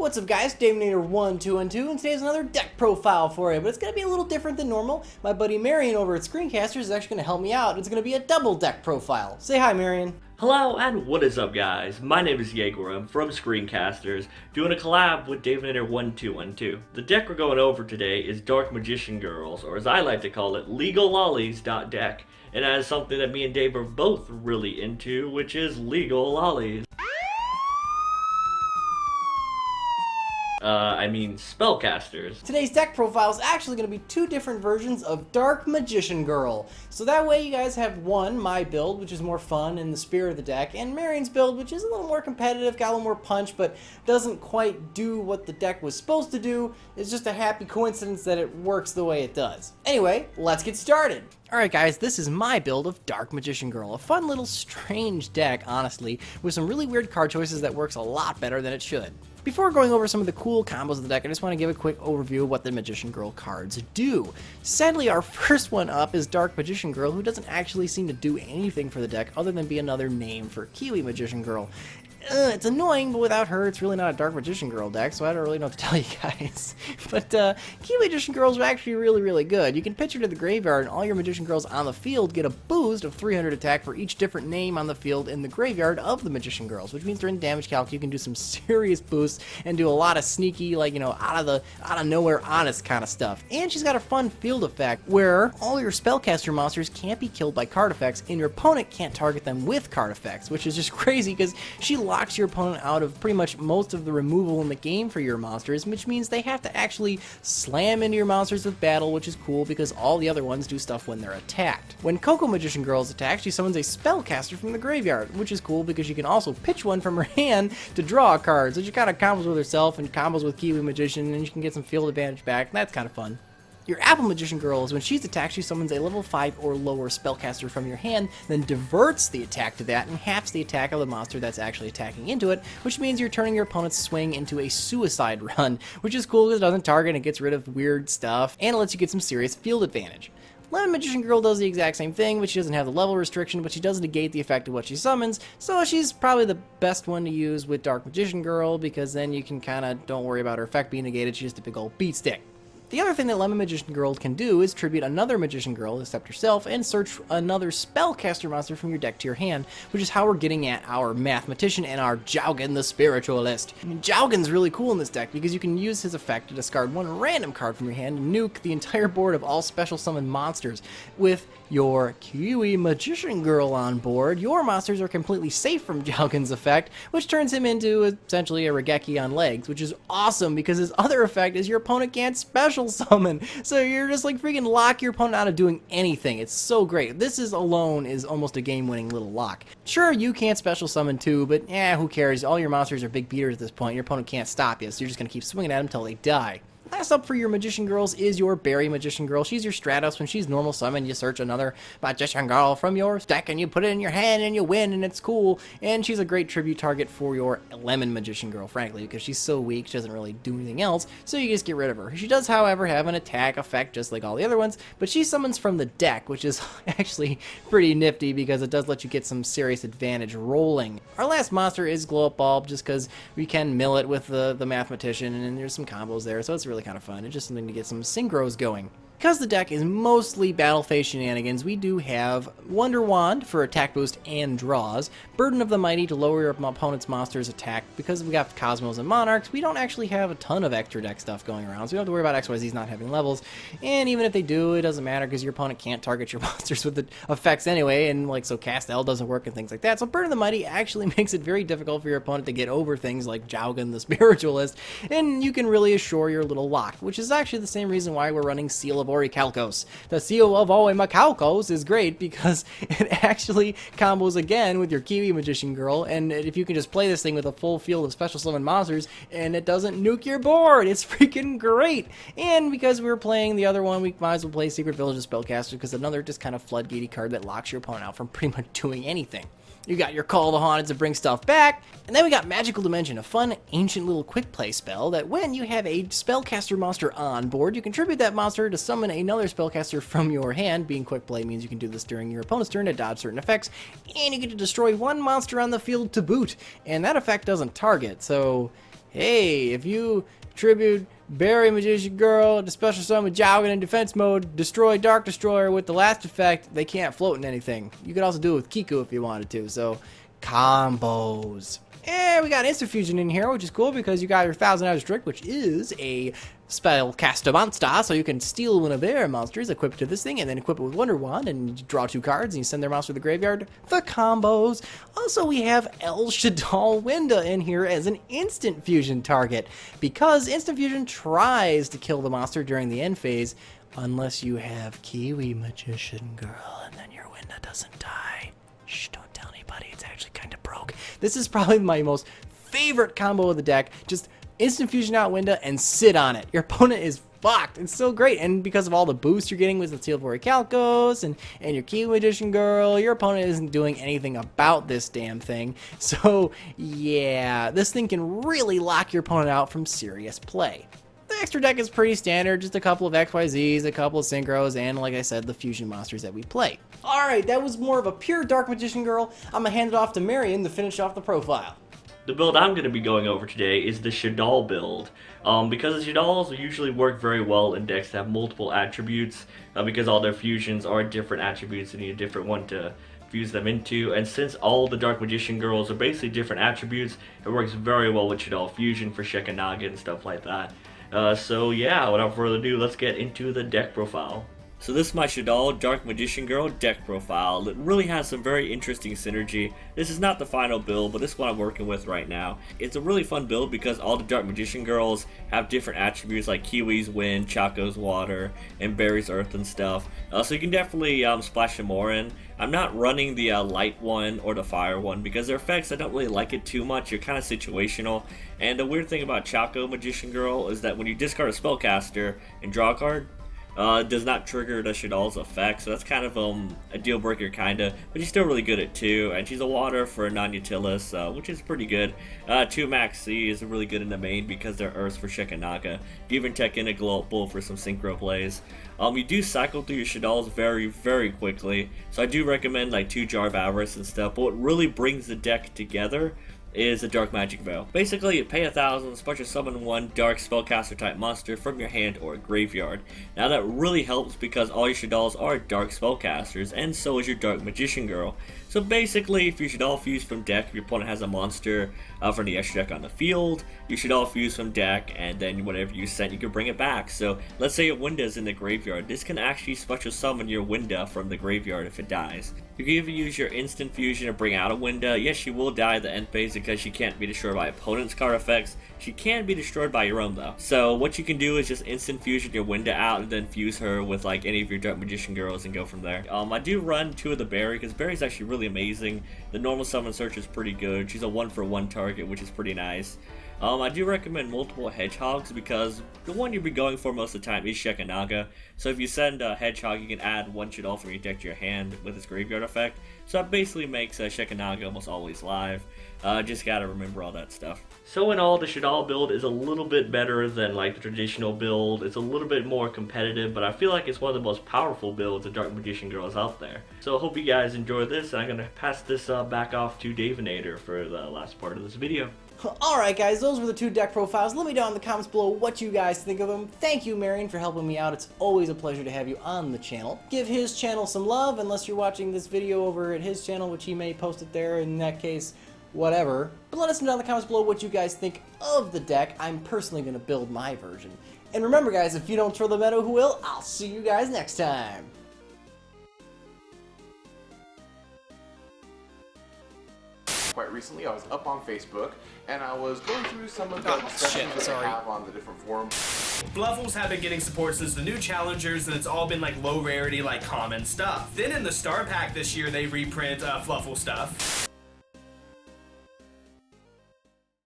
What's up guys, Davenator1212, and today's another deck profile for you, but it's going to be a little different than normal. My buddy Marion over at ScreenCasterz is actually going to help me out. It's going to be a double deck profile. Say hi, Marion. Hello and what is up guys, my name is Yugioh, I'm from ScreenCasterz, doing a collab with Davenator1212. The deck we're going over today is Dark Magician Girls, or as I like to call it, Legal Lollies deck. And that is something that me and Dave are both really into, which is legal lollies. Spellcasters. Today's deck profile is actually going to be two different versions of Dark Magician Girl. So that way you guys have one, my build, which is more fun in the spirit of the deck, and Marion's build, which is a little more competitive, got a little more punch, but doesn't quite do what the deck was supposed to do. It's just a happy coincidence that it works the way it does. Anyway, let's get started. Alright guys, this is my build of Dark Magician Girl. A fun little strange deck, honestly, with some really weird card choices that works a lot better than it should. Before going over some of the cool combos of the deck, I just want to give a quick overview of what the Magician Girl cards do. Sadly, our first one up is Dark Magician Girl, who doesn't actually seem to do anything for the deck other than be another name for Kiwi Magician Girl. It's annoying, but without her, it's really not a Dark Magician Girl deck, so I don't really know what to tell you guys. But Kiwi Magician Girls are actually really good. You can pitch her to the graveyard, and all your Magician Girls on the field get a boost of 300 attack for each different name on the field in the graveyard of the Magician Girls, which means during damage calc you can do some serious boosts and do a lot of sneaky, like, you know, out of nowhere honest kind of stuff. And she's got a fun field effect where all your spellcaster monsters can't be killed by card effects, and your opponent can't target them with card effects, which is just crazy because she locks your opponent out of pretty much most of the removal in the game for your monsters, which means they have to actually slam into your monsters with battle, which is cool because all the other ones do stuff when they're attacked. When Coco Magician Girl is attacked, she summons a spellcaster from the graveyard, which is cool because you can also pitch one from her hand to draw a card, so she kind of combos with herself and combos with Kiwi Magician, and you can get some field advantage back, and that's kind of fun. Your Apple Magician Girl is when she's attacked, she summons a level 5 or lower spellcaster from your hand, then diverts the attack to that and halves the attack of the monster that's actually attacking into it, which means you're turning your opponent's swing into a suicide run, which is cool because it doesn't target and gets rid of weird stuff, and it lets you get some serious field advantage. Lemon Magician Girl does the exact same thing, but she doesn't have the level restriction, but she does negate the effect of what she summons, so she's probably the best one to use with Dark Magician Girl, because then you can kind of don't worry about her effect being negated, she's just a big old beat stick. The other thing that Lemon Magician Girl can do is tribute another Magician Girl, except herself, and search another spellcaster monster from your deck to your hand, which is how we're getting at our Mathematician and our Jowgen the Spiritualist. Jowgen's really cool in this deck because you can use his effect to discard one random card from your hand and nuke the entire board of all special summoned monsters. With your Kiwi Magician Girl on board, your monsters are completely safe from Jowgen's effect, which turns him into essentially a Regeki on legs, which is awesome because his other effect is your opponent can't special summon, so you're just like freaking lock your opponent out of doing anything. It's so great. This is alone is almost a game-winning little lock. Sure, you can't special summon too, but who cares? All your monsters are big beaters at this point. Your opponent can't stop you, so you're just gonna keep swinging at them until they die. Last up for your Magician Girls is your Berry Magician Girl. She's your Stratos. When she's normal summon, you search another Magician Girl from your deck and you put it in your hand and you win, and it's cool. And she's a great tribute target for your Lemon Magician Girl, frankly, because she's so weak, she doesn't really do anything else, so you just get rid of her. She does, however, have an attack effect just like all the other ones, but she summons from the deck, which is actually pretty nifty because it does let you get some serious advantage rolling. Our last monster is Glow Up Bulb, just because we can mill it with the Mathematician, and there's some combos there, so it's really kind of fun. It's just something to get some synchros going. Because the deck is mostly battle phase shenanigans, we do have Wonder Wand for attack boost and draws, Burden of the Mighty to lower your opponent's monster's attack. Because we got Cosmos and Monarchs, we don't actually have a ton of extra deck stuff going around, so we don't have to worry about XYZs not having levels, and even if they do, it doesn't matter because your opponent can't target your monsters with the effects anyway, and like so Cast L doesn't work and things like that, so Burden of the Mighty actually makes it very difficult for your opponent to get over things like Jowgen the Spiritualist, and you can really assure your little lock, which is actually the same reason why we're running Seal of Orichalcos. The Seal of Orichalcos is great because it actually combos again with your Kiwi Magician Girl, and if you can just play this thing with a full field of special summon monsters and it doesn't nuke your board, it's freaking great. And because we were playing the other one, we might as well play Secret Village of Spellcaster because another just kind of floodgatey card that locks your opponent out from pretty much doing anything. You got your Call of the Haunted to bring stuff back, and then we got Magical Dimension, a fun, ancient little quick play spell that when you have a spellcaster monster on board, you contribute that monster to summon another spellcaster from your hand. Being quick play means you can do this during your opponent's turn to dodge certain effects, and you get to destroy one monster on the field to boot, and that effect doesn't target, so hey, if you tribute Barry Magician Girl to special summon Jowgen in defense mode, destroy Dark Destroyer with the last effect, they can't float in anything. You could also do it with Kiku if you wanted to, so combos. And we got Instant Fusion in here, which is cool because you got your 1000 Hours Trick, which is a spellcaster monster, so you can steal one of their monsters, equip it to this thing, and then equip it with Wonder Wand, and you draw 2 cards, and you send their monster to the graveyard. The combos. Also, we have El Shaddai Winda in here as an Instant Fusion target, because Instant Fusion tries to kill the monster during the end phase, unless you have Kiwi Magician Girl, and then your Winda doesn't die. Shh, don't tell anybody, it's actually kind of broke. This is probably my most favorite combo of the deck. Just Instant Fusion out Winda and sit on it. Your opponent is fucked. It's so great. And because of all the boosts you're getting with the Silvery Calcos and your Kiwi Magician Girl, your opponent isn't doing anything about this damn thing. So yeah, this thing can really lock your opponent out from serious play. The extra deck is pretty standard, just a couple of XYZs, a couple of Synchros, and like I said, the fusion monsters that we play. Alright, that was more of a pure Dark Magician Girl. I'm gonna hand it off to Marion to finish off the profile. The build I'm going to be going over today is the Shaddai build. Because the Shaddais usually work very well in decks that have multiple attributes, because all their fusions are different attributes and you need a different one to fuse them into, and since all the Dark Magician Girls are basically different attributes, it works very well with Shaddai fusion for Shekanaga and stuff like that. So yeah, without further ado, let's get into the deck profile. So this is my Shaddai Dark Magician Girl deck profile. It really has some very interesting synergy. This is not the final build, but this is what I'm working with right now. It's a really fun build because all the Dark Magician Girls have different attributes like Kiwi's Wind, Chaco's Water, and Barry's Earth and stuff. So you can definitely splash them more in. I'm not running the light one or the fire one because their effects, I don't really like it too much. You're kind of situational. And the weird thing about Chaco Magician Girl is that when you discard a spellcaster and draw a card, it does not trigger the Shaddai's effect, so that's kind of a deal breaker kinda, but she's still really good at 2, and she's a water for a non-Utilis, which is pretty good. 2 Max C is really good in the main because they're Earths for Shekanaga. You even tech in a Glow Up Bull for some synchro plays. You do cycle through your Shaddai's very, very quickly, so I do recommend like 2 Jar of Avarice and stuff, but what really brings the deck together is a Dark Magic Veil. Basically, you pay 1,000, special summon 1 Dark Spellcaster type monster from your hand or graveyard. Now that really helps because all your Shaddais are Dark Spellcasters, and so is your Dark Magician Girl. So basically, if you should all fuse from deck, if your opponent has a monster from the extra deck on the field, you should all fuse from deck, and then whatever you sent, you can bring it back. So let's say your Winda is in the graveyard. This can actually special summon your Winda from the graveyard if it dies. You can even use your instant fusion to bring out a Winda. Yes, she will die at the end phase because she can't be destroyed by opponent's card effects. She can be destroyed by your own though. So what you can do is just instant fusion your Winda out and then fuse her with like any of your Dark Magician Girls and go from there. I do run 2 of the Barry because Barry's actually really amazing. The normal summon search is pretty good. She's a 1-for-1 target, which is pretty nice. I do recommend multiple Hedgehogs because the one you'll be going for most of the time is Shekanaga. So if you send a Hedgehog, you can add 1 Shaddai from your deck to your hand with its graveyard effect. So that basically makes Shekanaga almost always live. Just gotta remember all that stuff. So in all, the Shaddai build is a little bit better than like the traditional build. It's a little bit more competitive, but I feel like it's one of the most powerful builds of Dark Magician Girls out there. So I hope you guys enjoyed this, and I'm gonna pass this back off to Davinator for the last part of this video. Alright guys, those were the 2 deck profiles. Let me know in the comments below what you guys think of them. Thank you, Marion, for helping me out. It's always a pleasure to have you on the channel. Give his channel some love, unless you're watching this video over at his channel, which he may post it there. In that case, whatever. But let us know in the comments below what you guys think of the deck. I'm personally going to build my version. And remember guys, if you don't throw the meadow, who will? I'll see you guys next time. Quite recently, I was up on Facebook and I was going through some of the discussions that they have on the different forums. Fluffles have been getting support since the new challengers, and it's all been like low rarity, like common stuff. Then in the star pack this year, they reprint Fluffle stuff.